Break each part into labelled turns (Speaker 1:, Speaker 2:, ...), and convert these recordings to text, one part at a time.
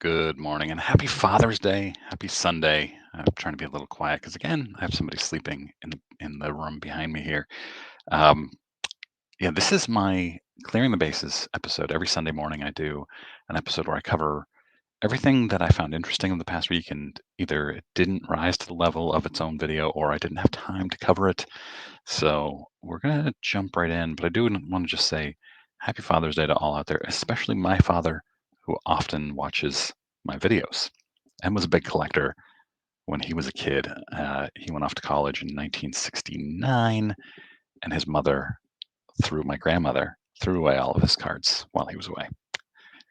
Speaker 1: Good morning and happy Father's Day. Happy Sunday. I'm trying to be a little quiet because again, I have somebody sleeping in the room behind me here. Um, yeah, this is my clearing the bases episode. Every Sunday morning, I do an episode where I cover everything that I found interesting in the past week, and either it didn't rise to the level of its own video, or I didn't have time to cover it. So we're gonna jump right in. But I do want to just say Happy Father's Day to all out there, especially my father, who often watches my videos and was a big collector when he was a kid. He went off to college in 1969, and his mother, through my grandmother, threw away all of his cards while he was away.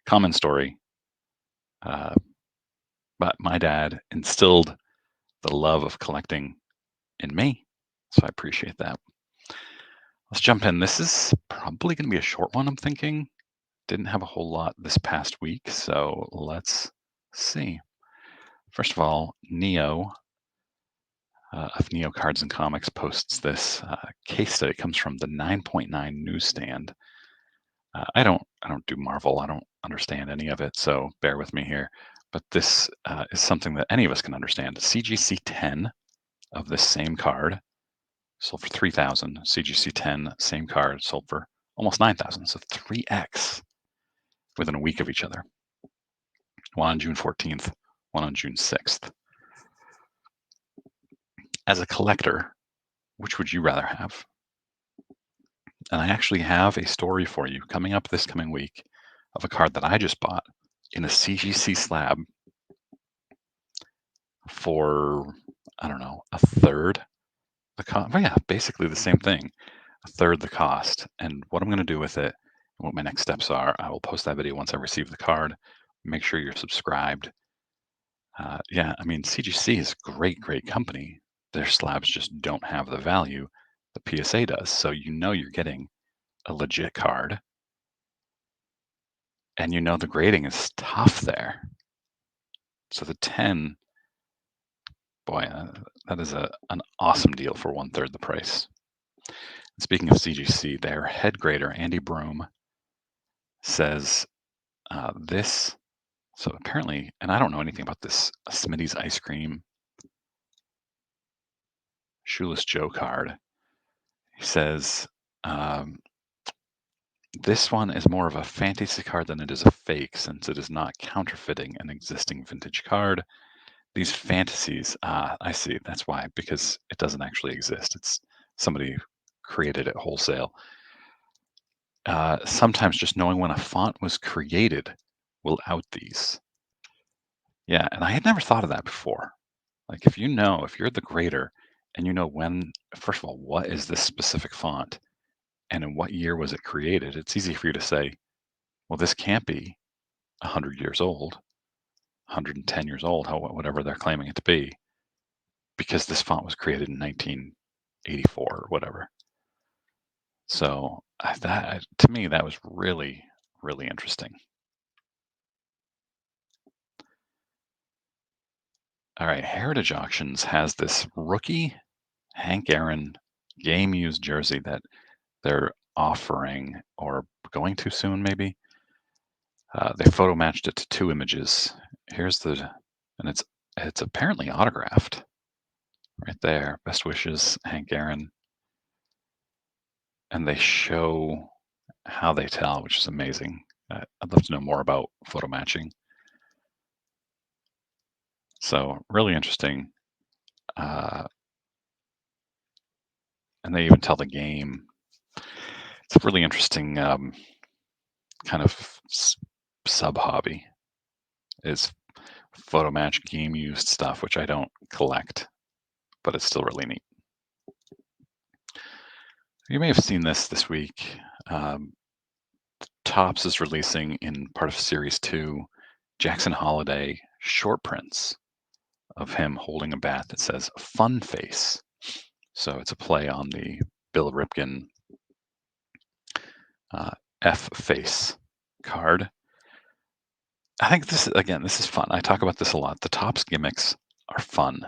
Speaker 1: Common story, uh, but my dad instilled the love of collecting in me, so I appreciate that. Let's jump in. This is probably going to be a short one, I'm thinking. Didn't have a whole lot this past week, so let's see. First of all, Neo of Neo Cards and Comics posts this case study. It comes from the 9.9 newsstand. I don't do Marvel. I don't understand any of it, so bear with me here. But this is something that any of us can understand. CGC 10 of this same card sold for 3,000. CGC 10, same card, sold for almost 9,000. So 3x within a week of each other. One on June 14th, one on June 6th. As a collector, which would you rather have? And I actually have a story for you coming up this coming week of a card that I just bought in a CGC slab for, I don't know, a third the cost. Well, yeah, basically the same thing, a third the cost. And what I'm going to do with it, and what my next steps are, I will post that video once I receive the card. Make sure you're subscribed. Yeah, I mean, CGC is a great company. Their slabs just don't have the value the PSA does. So you know you're getting a legit card, and you know the grading is tough there. So the 10, boy, that is an awesome deal for one third the price. Speaking of CGC, their head grader, Andy Broom, says this. So apparently, and I don't know anything about this Smitty's Ice Cream Shoeless Joe card. He says this one is more of a fantasy card than it is a fake, since it is not counterfeiting an existing vintage card. These fantasies, I see. That's why, because it doesn't actually exist. It's somebody created it wholesale. Sometimes just knowing when a font was created will out these. Yeah, and I had never thought of that before. Like, if you're the grader and you know when, first of all, what is this specific font and in what year was it created, it's easy for you to say, well, this can't be 100 years old, 110 years old, whatever they're claiming it to be, because this font was created in 1984 or whatever. So that, to me, that was really interesting. All right, Heritage Auctions has this rookie Hank Aaron game used jersey that they're offering or going to soon, maybe. They photo matched it to two images. And it's apparently autographed right there. Best wishes, Hank Aaron. And they show how they tell, which is amazing. I'd love to know more about photo matching. So really interesting. And they even tell the game. It's a really interesting kind of sub hobby is photo match game used stuff, which I don't collect, but it's still really neat. You may have seen this week. Topps is releasing in part of Series 2 Jackson Holiday short prints of him holding a bat that says Fun Face. So it's a play on the Bill Ripken F Face card. I think this is fun. I talk about this a lot. The Topps gimmicks are fun.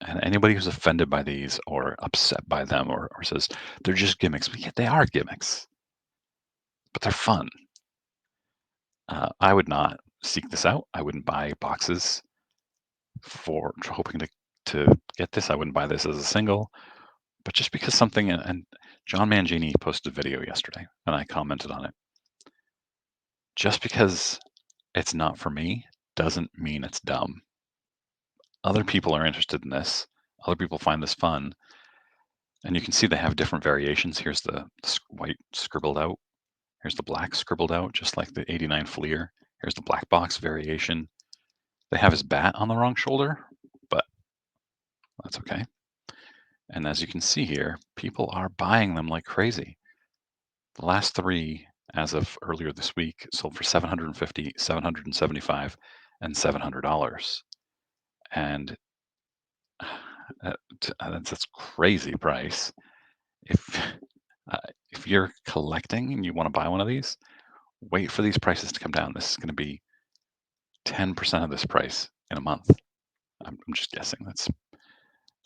Speaker 1: And anybody who's offended by these or upset by them or says they're just gimmicks, but yet they are gimmicks. But they're fun. I would not seek this out. I wouldn't buy boxes for hoping to get this. I wouldn't buy this as a single. But just because something, and John Mangini posted a video yesterday, and I commented on it. Just because it's not for me doesn't mean it's dumb. Other people are interested in this. Other people find this fun. And you can see they have different variations. Here's the white scribbled out. Here's the black scribbled out, just like the 89 Fleer. Here's the black box variation. They have his bat on the wrong shoulder, but that's okay. And as you can see here, people are buying them like crazy. The last three, as of earlier this week, sold for $750, $775, and $700. And that's a crazy price. If uh, if you're collecting and you want to buy one of these, wait for these prices to come down. This is going to be 10% of this price in a month. I'm just guessing. It's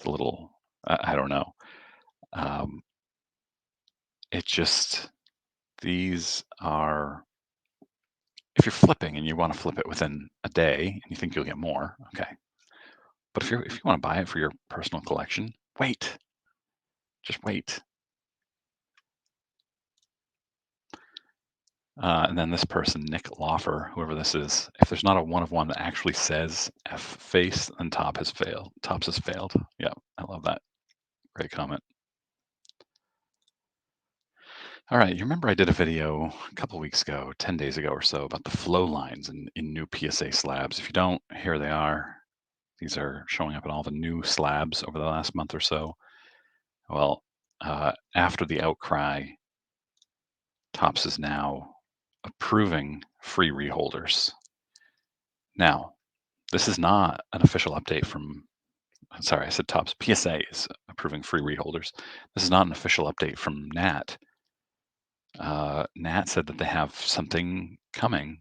Speaker 1: a little, I don't know. Um, it just, these are, if you're flipping and you want to flip it within a day and you think you'll get more, okay. But if you want to buy it for your personal collection, wait. Just wait. And then this person, Nick Loffer, whoever this is, if there's not a one of one that actually says F face, then Tops has failed. Yeah, I love that. Great comment. All right, you remember I did a video a couple weeks ago, 10 days ago or so, about the flow lines in new PSA slabs. If you don't, here they are. These are showing up in all the new slabs over the last month or so. Well, after the outcry, Tops is now approving free reholders. Now, this is not an official update from, sorry, I said Tops. PSA is approving free reholders. This is not an official update from Nat. Nat said that they have something coming,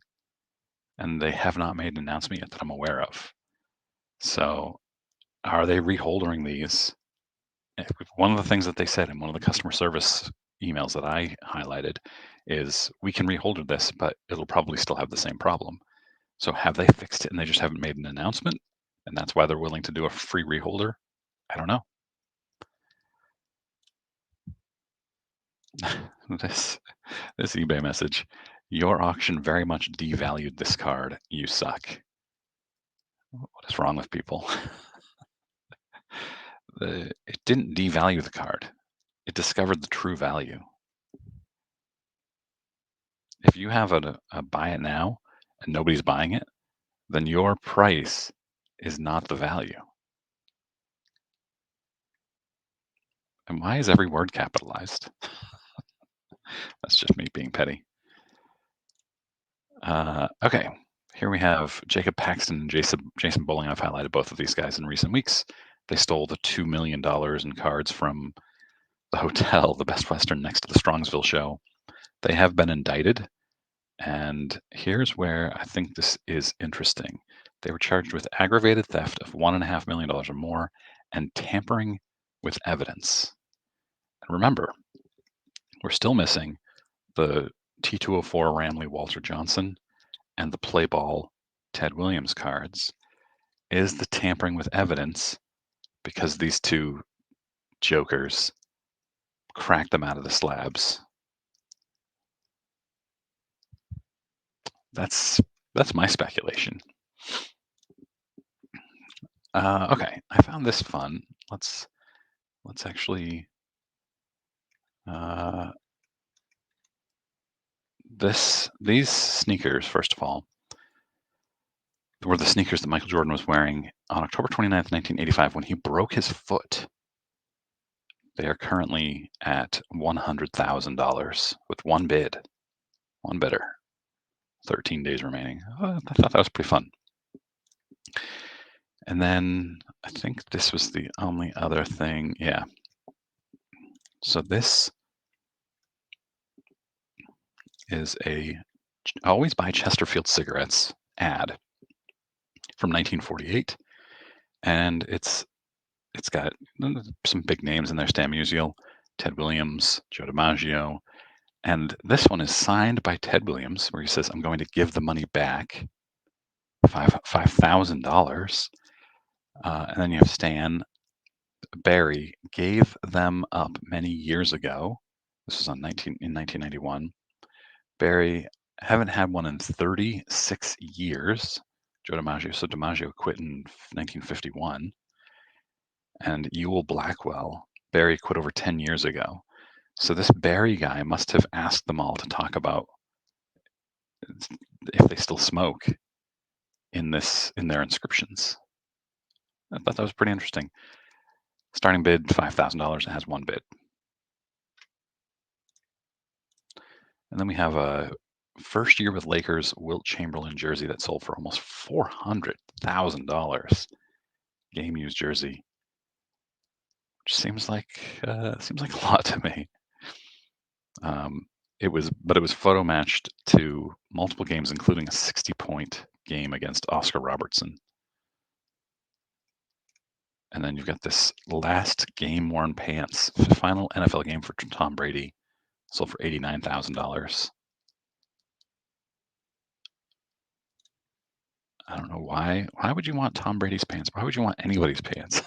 Speaker 1: and they have not made an announcement yet that I'm aware of. So, are they reholdering these? One of the things that they said in one of the customer service emails that I highlighted is we can reholder this, but it'll probably still have the same problem. So have they fixed it and they just haven't made an announcement? And that's why they're willing to do a free reholder? I don't know. this this eBay message. Your auction very much devalued this card. You suck. What is wrong with people? It didn't devalue the card. It discovered the true value. If you have a buy it now and nobody's buying it, then your price is not the value. And why is every word capitalized? That's just me being petty. Okay, here we have Jacob Paxton and Jason Bowling. I've highlighted both of these guys in recent weeks. They stole the $2 million in cards from the hotel, the Best Western, next to the Strongsville show. They have been indicted. And here's where I think this is interesting. They were charged with aggravated theft of $1.5 million or more and tampering with evidence. And remember, we're still missing the T204 Ramley Walter Johnson and the play ball Ted Williams cards. Is the tampering with evidence because these two jokers cracked them out of the slabs? That's my speculation. Okay, I found this fun. Let's actually these sneakers, first of all, were the sneakers that Michael Jordan was wearing on October 29th, 1985, when he broke his foot. They are currently at $100,000 with one bidder. 13 days remaining. I thought that was pretty fun. And then I think this was the only other thing. Yeah. So this is a Always Buy Chesterfield Cigarettes ad from 1948. And it's got some big names in there: Stan Musial, Ted Williams, Joe DiMaggio. And this one is signed by Ted Williams, where he says, "I'm going to give the money back." $5,000. And then you have Stan. Barry gave them up many years ago. This was in 1991. Barry haven't had one in 36 years. Joe DiMaggio. So DiMaggio quit in 1951. And Ewell Blackwell. Barry quit over 10 years ago. So this Barry guy must have asked them all to talk about if they still smoke in their inscriptions. I thought that was pretty interesting. Starting bid $5,000. It has one bid. And then we have a first year with Lakers Wilt Chamberlain jersey that sold for almost $400,000. Game used jersey, which seems like a lot to me. It was photo matched to multiple games, including a 60-point game against Oscar Robertson. And then you've got this last game worn pants, final NFL game for Tom Brady, sold for $89,000. I don't know why. Why would you want Tom Brady's pants? Why would you want anybody's pants?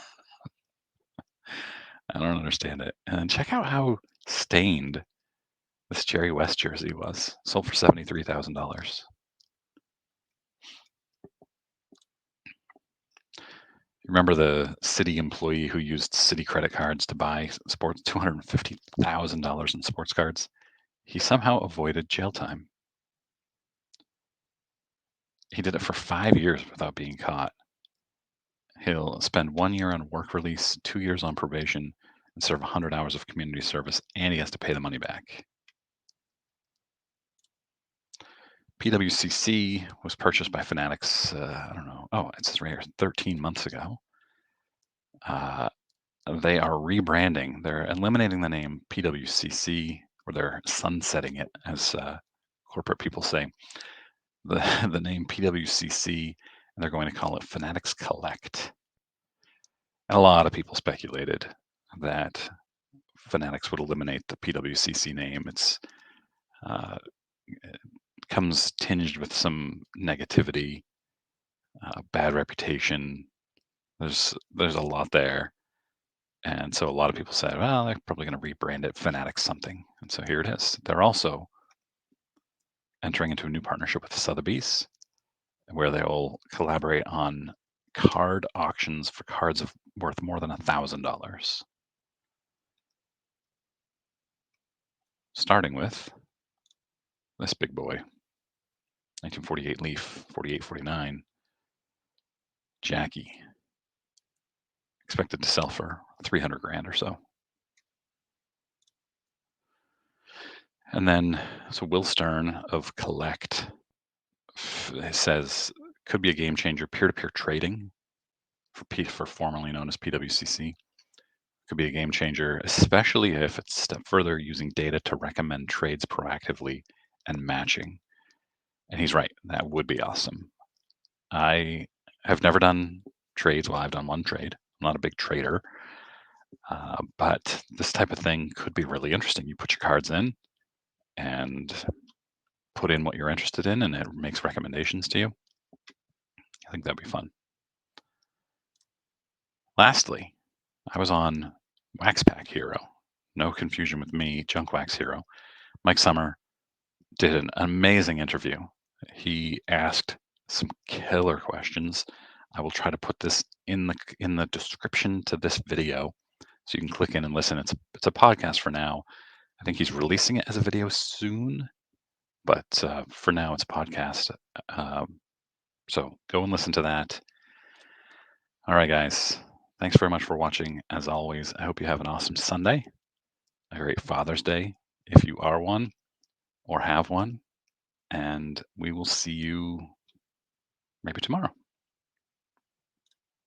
Speaker 1: I don't understand it. And check out how stained this Jerry West jersey was. Sold for $73,000. Remember the city employee who used city credit cards to buy sports $250,000 in sports cards? He somehow avoided jail time. He did it for 5 years without being caught. He'll spend 1 year on work release, 2 years on probation, and serve 100 hours of community service, and he has to pay the money back. PWCC was purchased by Fanatics, I don't know. Oh, it says right here, 13 months ago. They are rebranding. They're eliminating the name PWCC, or they're sunsetting it, as corporate people say. The name PWCC, and they're going to call it Fanatics Collect. And a lot of people speculated that Fanatics would eliminate the PWCC name. It comes tinged with some negativity, bad reputation. There's a lot there. And so a lot of people said, well, they're probably going to rebrand it Fanatics something. And so here it is. They're also entering into a new partnership with Sotheby's, where they'll collaborate on card auctions for cards worth more than $1,000. Starting with this big boy, 1948 Leaf, 48-49, Jackie, expected to sell for 300 grand or so. And then, so Will Stern of Collect says could be a game changer. Peer-to-peer trading for formerly known as PWCC could be a game changer, especially if it's a step further using data to recommend trades proactively and matching. And he's right. That would be awesome. I have never done trades. Well, I've done one trade. I'm not a big trader. But this type of thing could be really interesting. You put your cards in and put in what you're interested in, and it makes recommendations to you. I think that'd be fun. Lastly, I was on Wax Pack Hero. No confusion with me, Junk Wax Hero. Mike Sommer did an amazing interview. He asked some killer questions. I will try to put this in the description to this video, so you can click in and listen. It's a podcast for now. I think he's releasing it as a video soon, but for now it's a podcast. So go and listen to that. All right, guys. Thanks very much for watching. As always, I hope you have an awesome Sunday, a great Father's Day if you are one or have one, and we will see you maybe tomorrow.